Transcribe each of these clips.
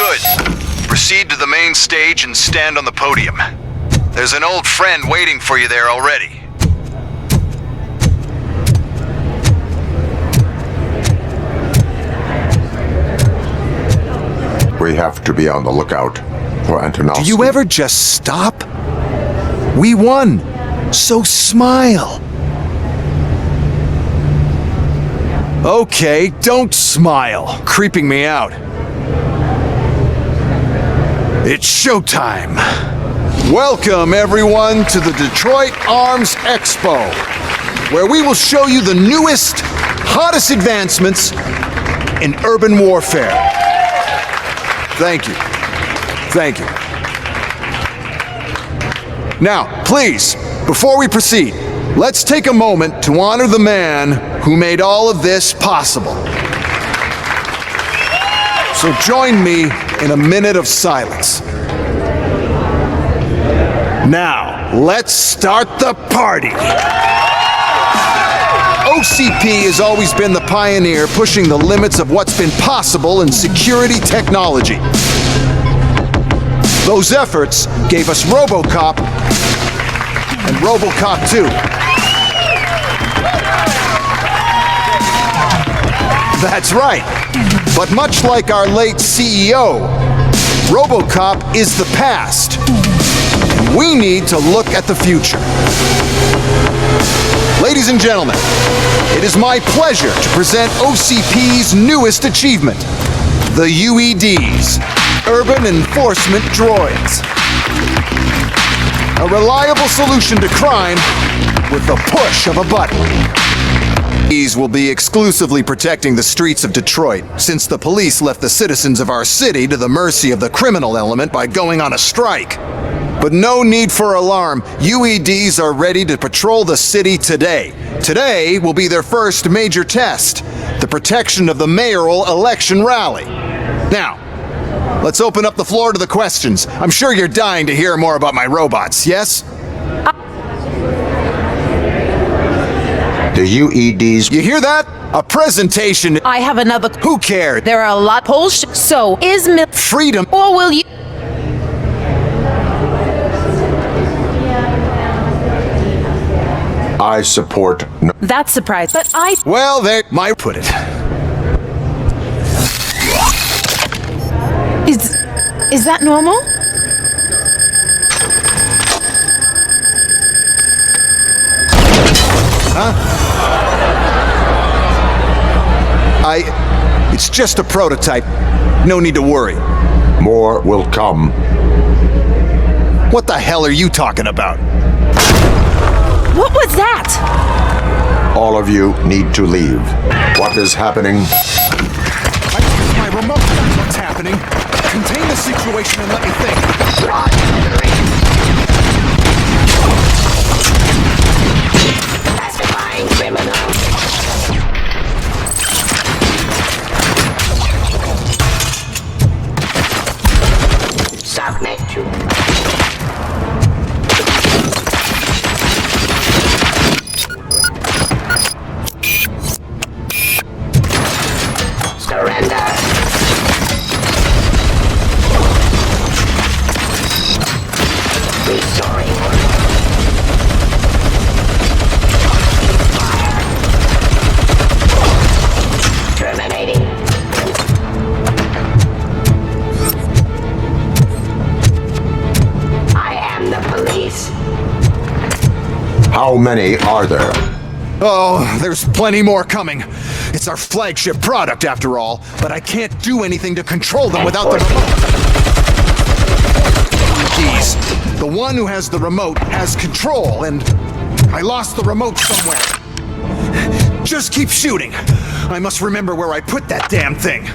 Good. Proceed to the main stage and stand on the podium. There's an old friend waiting for you there already. We have to be on the lookout for Antonovsky. Do you ever just stop? We won, so smile. Okay, don't smile. Creeping me out. It's showtime. Welcome, everyone, to the Detroit Arms Expo, where we will show you the newest, hottest advancements in urban warfare. Thank you. Thank you. Now, please, before we proceed, let's take a moment to honor the man who made all of this possible. So join me in a minute of silence. Now, let's start the party. OCP has always been the pioneer pushing the limits of what's been possible in security technology. Those efforts gave us RoboCop and RoboCop 2. That's right. But much like our late CEO, RoboCop is the past. We need to look at the future. Ladies and gentlemen, it is my pleasure to present OCP's newest achievement, the UEDs, Urban Enforcement Droids. A reliable solution to crime with the push of a button. These will be exclusively protecting the streets of Detroit, since the police left the citizens of our city to the mercy of the criminal element by going on a strike. But no need for alarm. UEDs are ready to patrol the city today. Today will be their first major test, the protection of the mayoral election rally. Now, let's open up the floor to the questions. I'm sure you're dying to hear more about my robots, yes? The UEDs... You hear that? A presentation. I have another. Who cared? There are a lot polls. So is Freedom. or will you? I support... No. That's surprise, but I. Well, there might put it. Is that normal? It's just a prototype. No need to worry. More will come. What the hell are you talking about? What was that? All of you need to leave. What is happening? I use my remote. That's what's happening. Contain the situation and let me think. Classifying criminal. Submit to. Surrender. Restoring order. Terminating. I am the police. How many are there? Oh, there's plenty more coming. It's our flagship product, after all, but I can't do anything to control them without the remote. Geez, the one who has the remote has control, and I lost the remote somewhere. Just keep shooting. I must remember where I put that damn thing.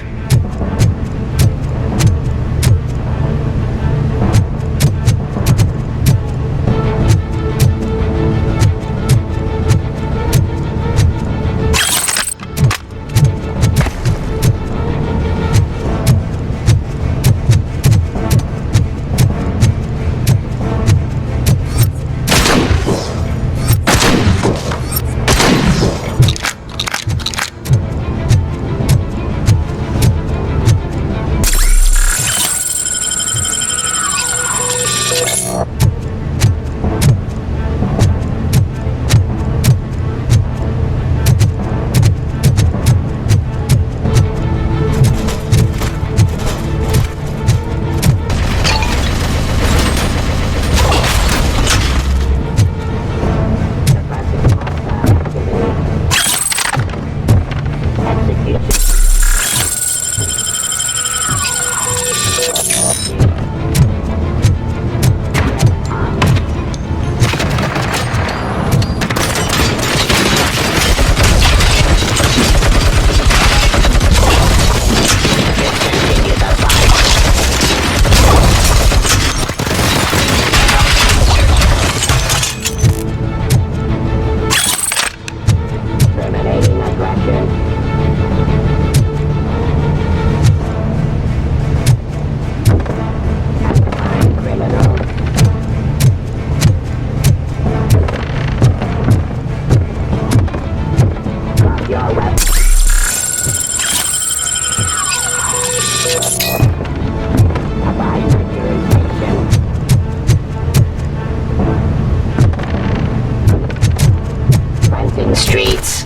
pacifying streets.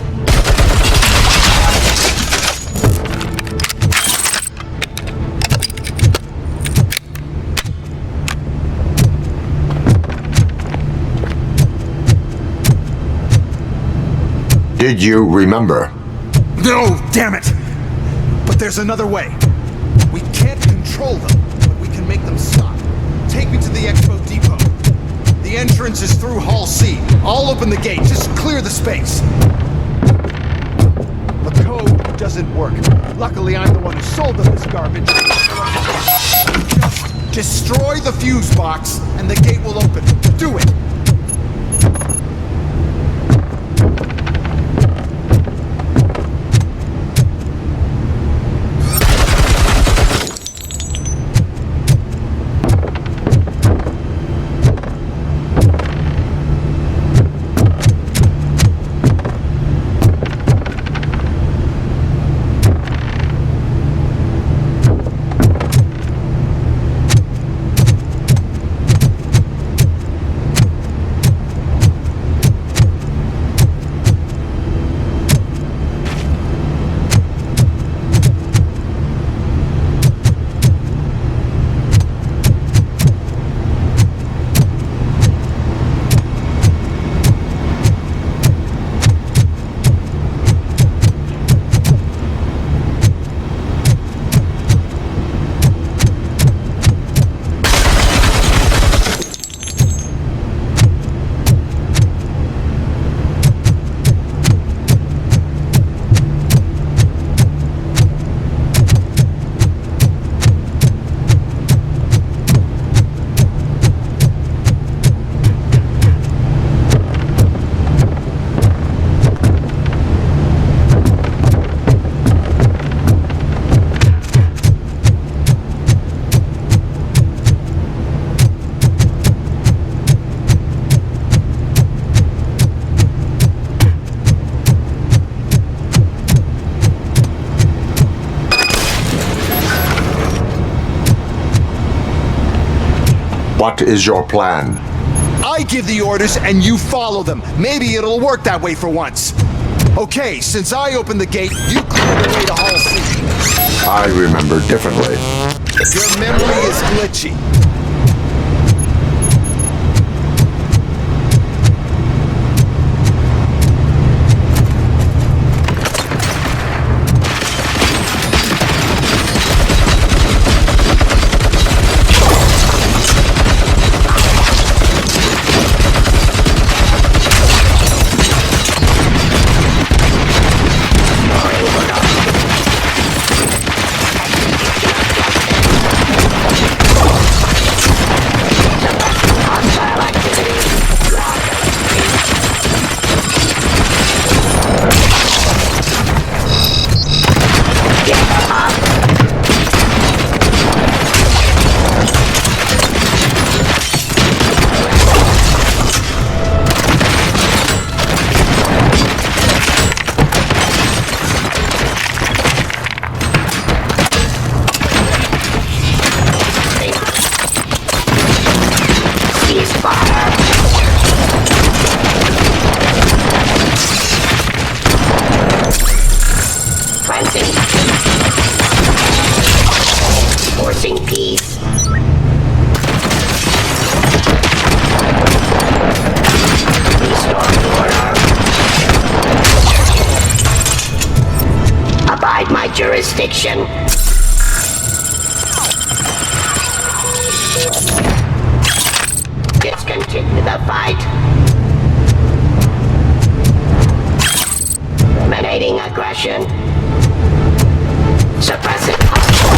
Did you remember? No, damn it! But there's another way. We can't control them, but we can make them stop. Take me to the Expo Depot. The entrance is through Hall C. I'll open the gate. Just clear the space. The code doesn't work. Luckily, I'm the one who sold them this garbage. Just destroy the fuse box, and the gate will open. Do it! What is your plan? I give the orders and you follow them. Maybe it'll work that way for once. Okay, since I opened the gate, you clear the way to Hall C. I remember differently. Your memory is glitchy. Forcing peace. Restoring order. Abide my jurisdiction. Discontinue the fight. Eliminating aggression. Suppressing hostile.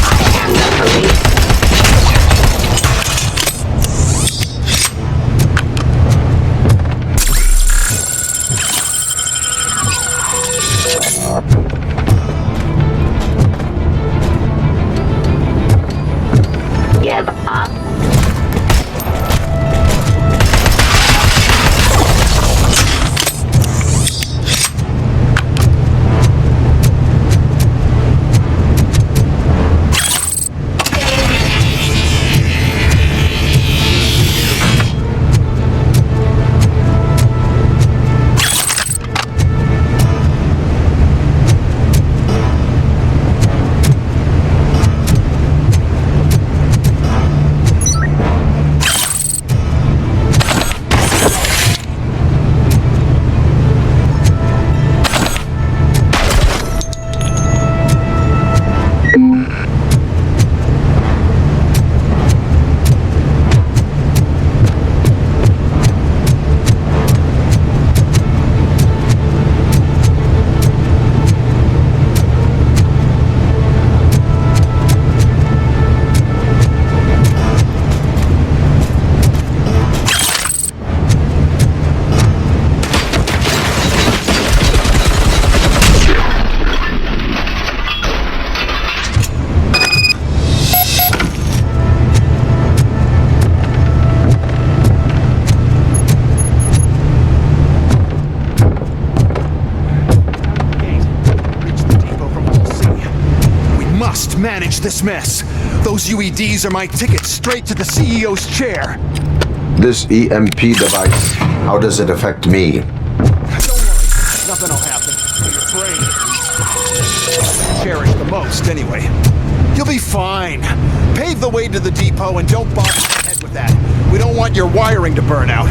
I am the police. Give up. manage this mess. Those UEDs are my ticket straight to the CEO's chair. This EMP device, how does it affect me? Don't worry, nothing will happen. Your brain. Cherish the most, anyway. You'll be fine. Pave the way to the depot and don't bother your head with that. We don't want your wiring to burn out.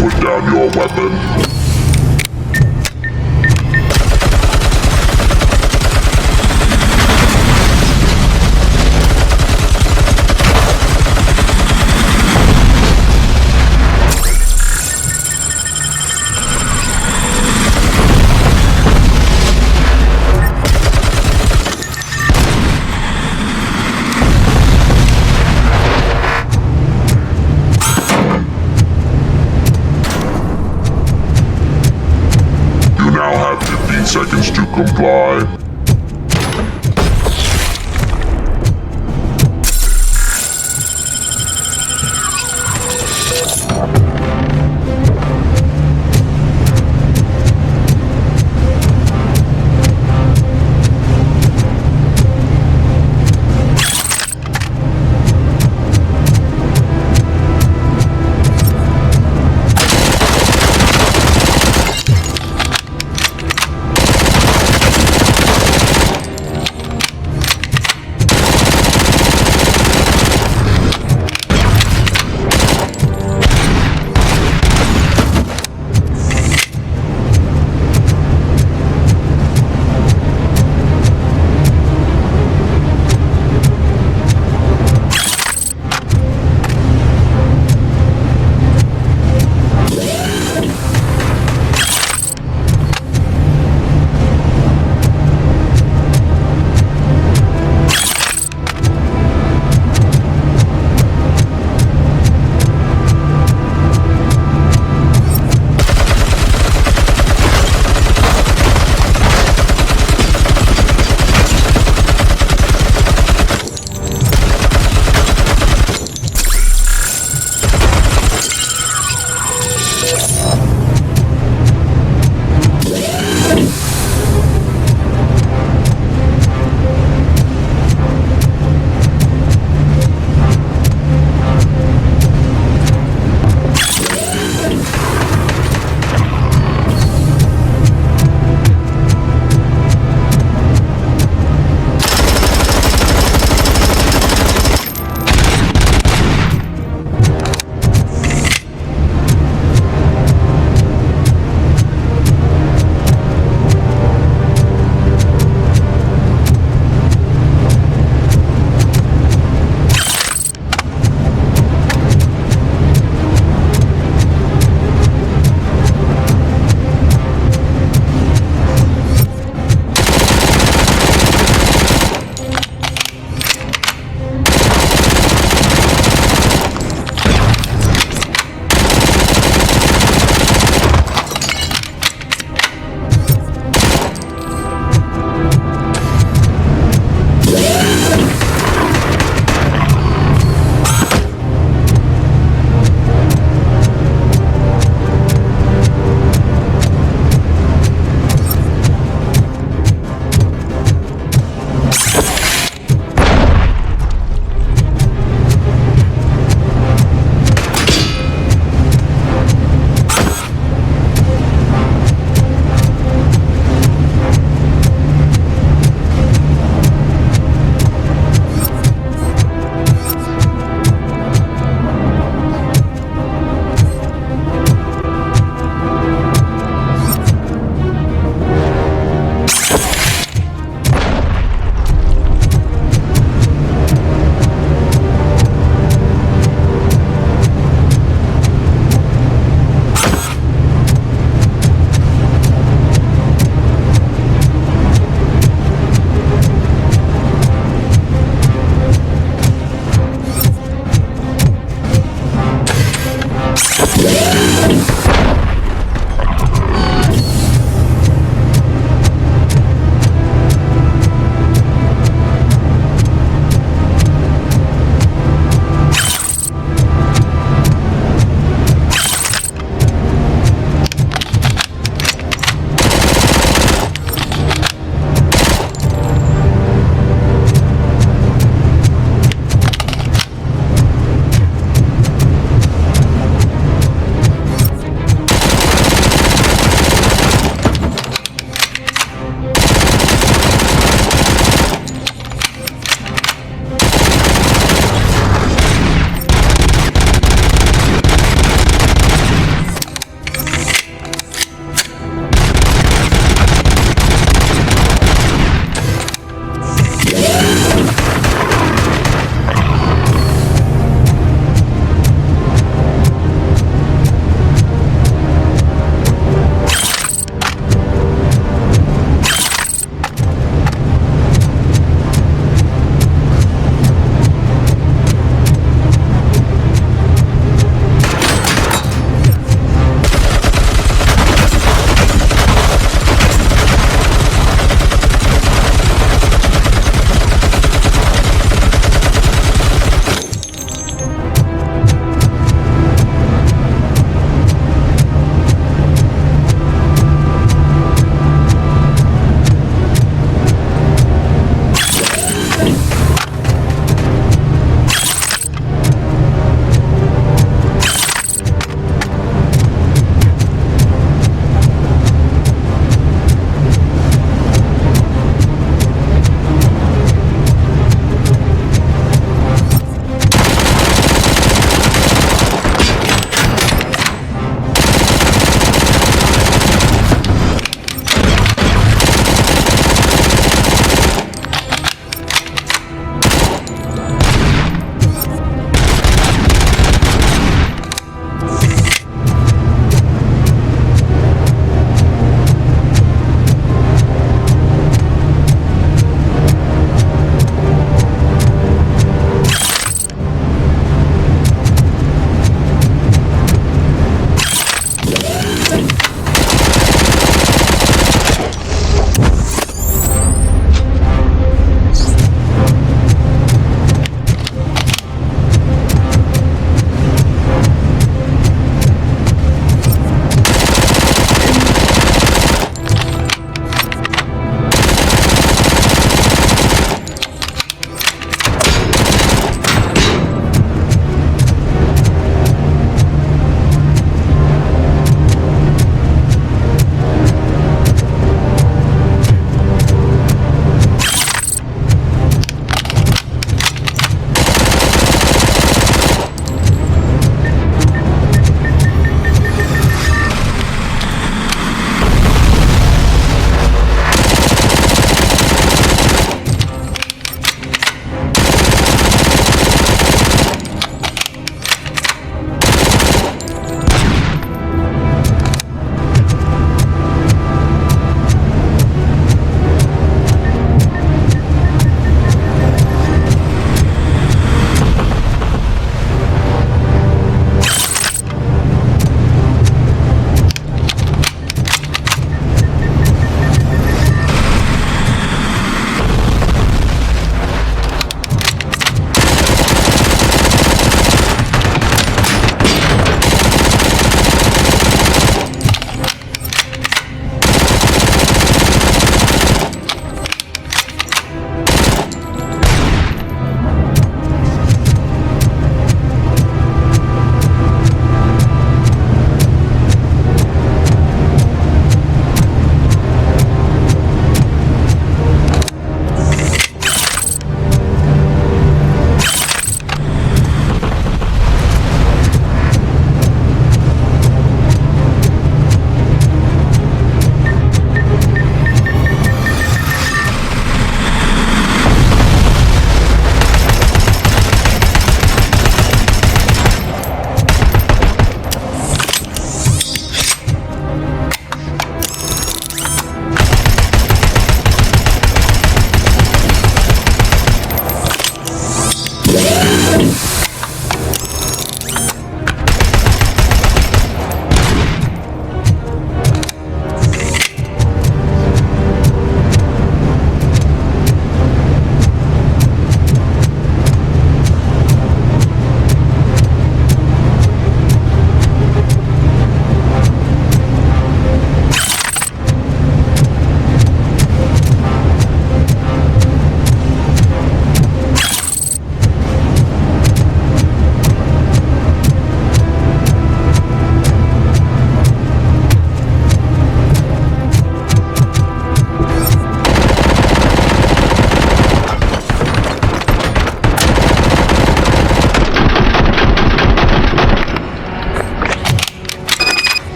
Put down your weapon.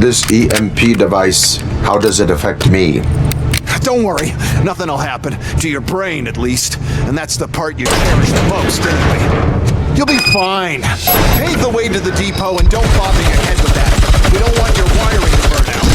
This EMP device, how does it affect me? Don't worry, nothing will happen. To your brain, at least. And that's the part you cherish the most, anyway. You'll be fine. Pave the way to the depot and don't bother your head with that. We don't want your wiring to burn out.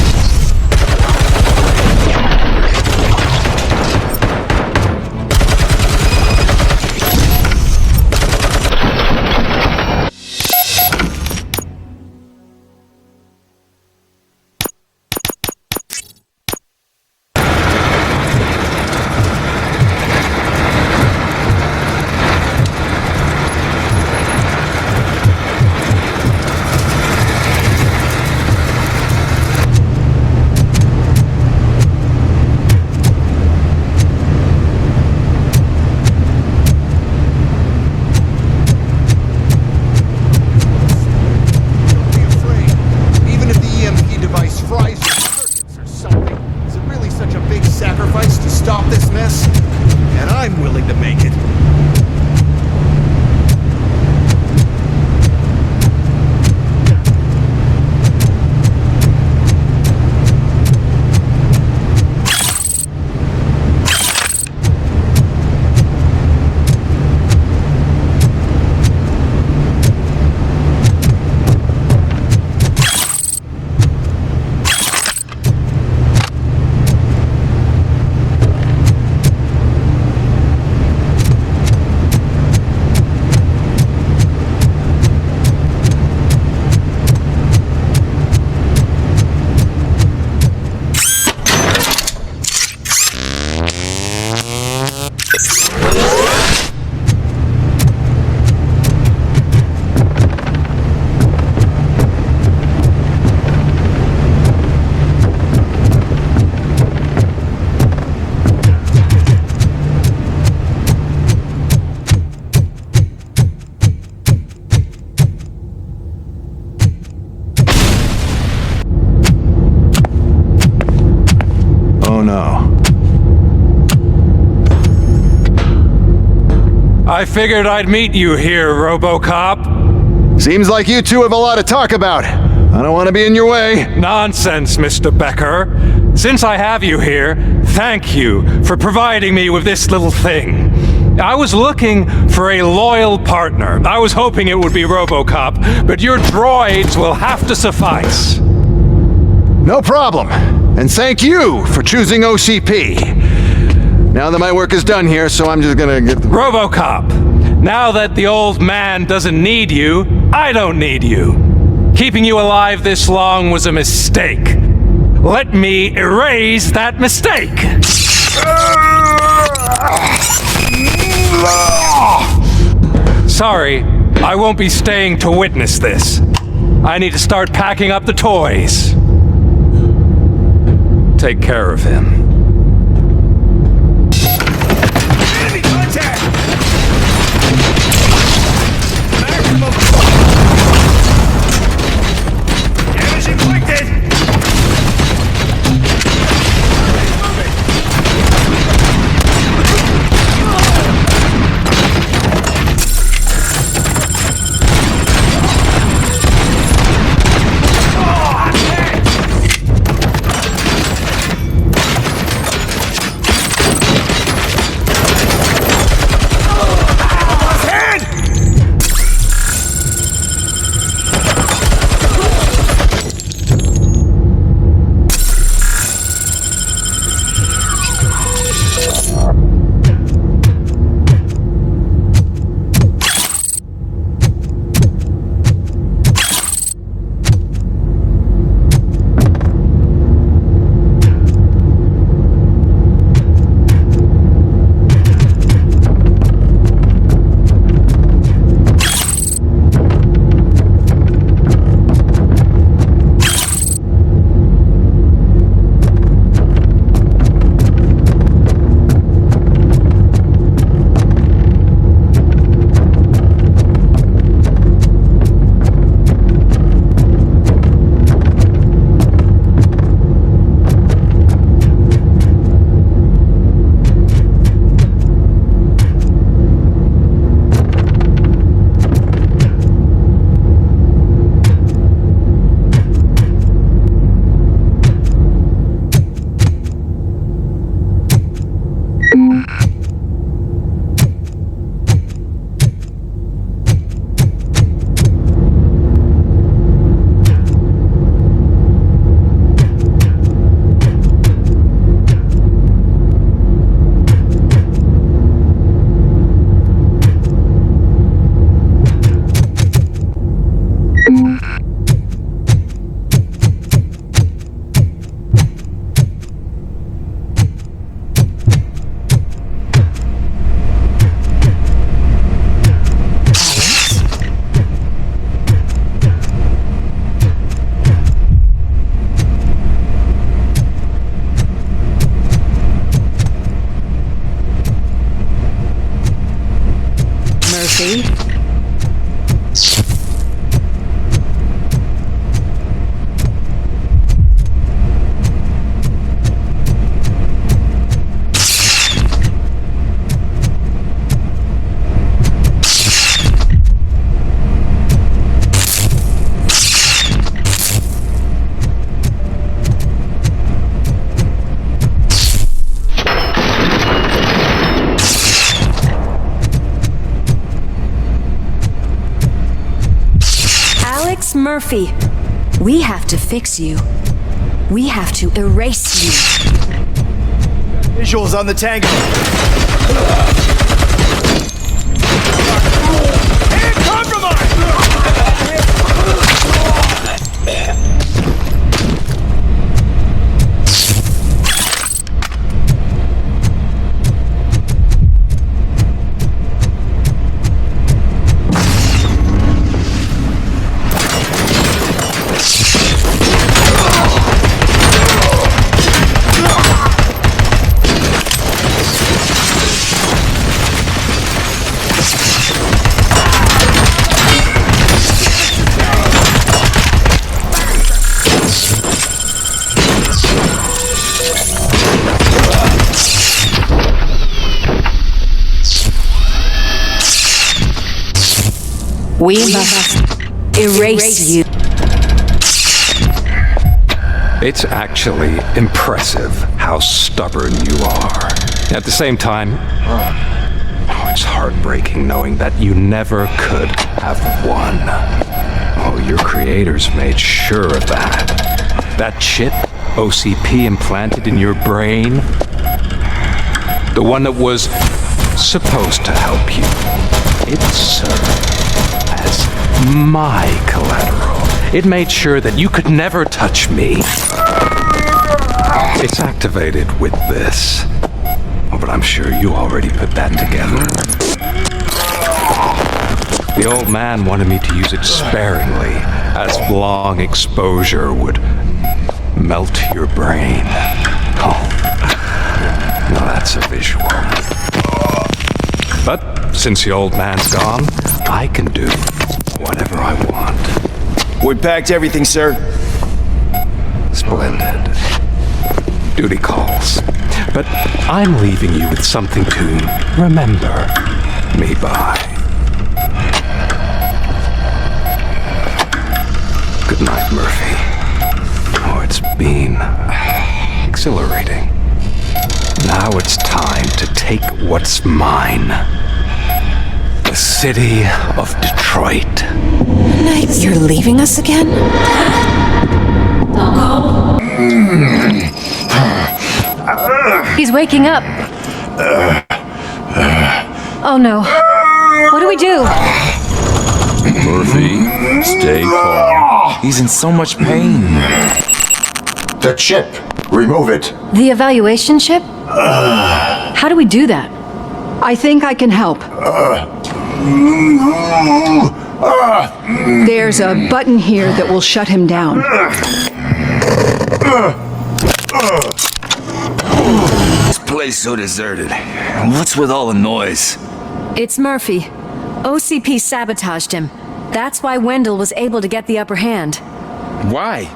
I figured I'd meet you here, RoboCop. Seems like you two have a lot to talk about. I don't want to be in your way. Nonsense, Mr. Becker. Since I have you here, thank you for providing me with this little thing. I was looking for a loyal partner. I was hoping it would be RoboCop, but your droids will have to suffice. No problem. And thank you for choosing OCP. Now that my work is done here, so I'm just gonna get... RoboCop, now that the old man doesn't need you, I don't need you. Keeping you alive this long was a mistake. Let me erase that mistake. Sorry, I won't be staying to witness this. I need to start packing up the toys. Take care of him. Enemy contact! Maximum! Damage inflicted! Boss Murphy, we have to fix you. We have to erase you. Visuals on the tango. And compromise! We must erase you. It's actually impressive how stubborn you are. At the same time, it's heartbreaking knowing that you never could have won. Oh, your creators made sure of that. That chip OCP implanted in your brain, the one that was supposed to help you, it served as my collateral. It made sure that you could never touch me. It's activated with this. Oh, but I'm sure you already put that together. The old man wanted me to use it sparingly, as long exposure would melt your brain. Oh, now that's a visual. But since the old man's gone, I can do whatever I want. We packed everything, sir. Splendid. Duty calls. But I'm leaving you with something to remember me by. Good night, Murphy. Oh, it's been exhilarating. Now it's time to take what's mine. The city of Detroit. You're leaving us again? He's waking up. Oh no. What do we do? Murphy, stay calm. He's in so much pain. The chip. Remove it. The evaluation chip? How do we do that? I think I can help. There's a button here that will shut him down. This place so deserted. What's with all the noise? It's Murphy. OCP sabotaged him. That's why Wendell was able to get the upper hand. Why?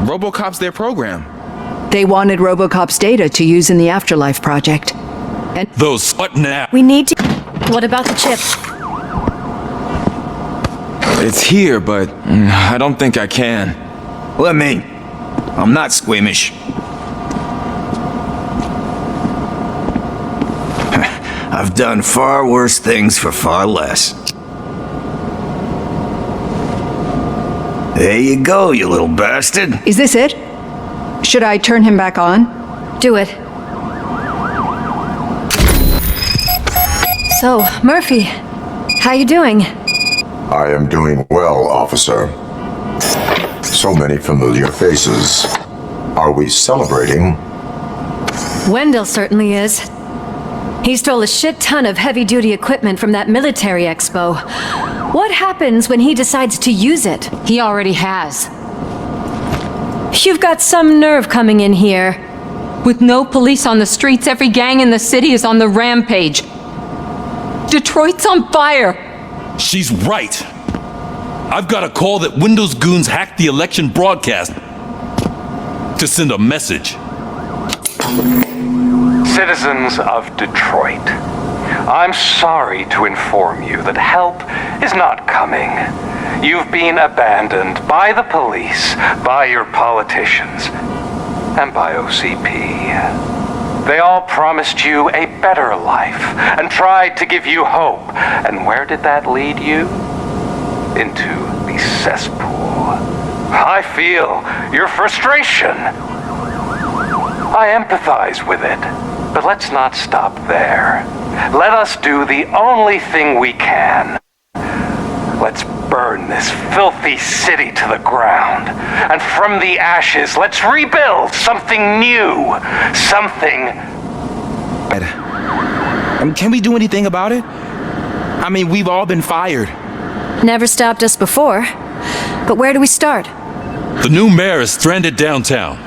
RoboCop's their program. They wanted RoboCop's data to use in the Afterlife project. And Those what now? We need to... What about the chip? It's here, but I don't think I can. Let me. I'm not squeamish. I've done far worse things for far less. There you go, you little bastard. is this it? Should I turn him back on? Do it. So, Murphy, how you doing? I am doing well, officer. So many familiar faces. Are we celebrating? Wendell certainly is. He stole a shit ton of heavy-duty equipment from that military expo. What happens when he decides to use it? He already has. You've got some nerve coming in here. With no police on the streets, every gang in the city is on the rampage. Detroit's on fire. She's right. I've got a call that Windows goons hacked the election broadcast to send a message. Citizens of Detroit, I'm sorry to inform you that help is not coming. You've been abandoned by the police, by your politicians, and by OCP. They all promised you a better life and tried to give you hope. And where did that lead you? Into the cesspool. I feel your frustration. I empathize with it, but let's not stop there. Let us do the only thing we can. Let's burn this filthy city to the ground. And from the ashes, let's rebuild something new. Something... Can we do anything about it? I mean, we've all been fired. Never stopped us before. But where do we start? The new mayor is stranded downtown.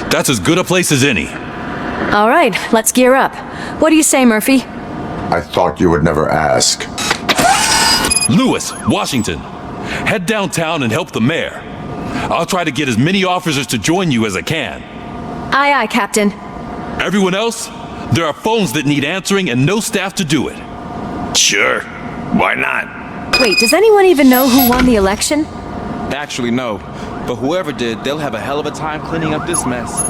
That's as good a place as any. All right, let's gear up. What do you say, Murphy? I thought you would never ask. Lewis, Washington, head downtown and help the mayor. I'll try to get as many officers to join you as I can. Aye, aye, Captain. Everyone else? There are phones that need answering and no staff to do it. Sure. Why not? Wait, does anyone even know who won the election? Actually, no. But whoever did, they'll have a hell of a time cleaning up this mess.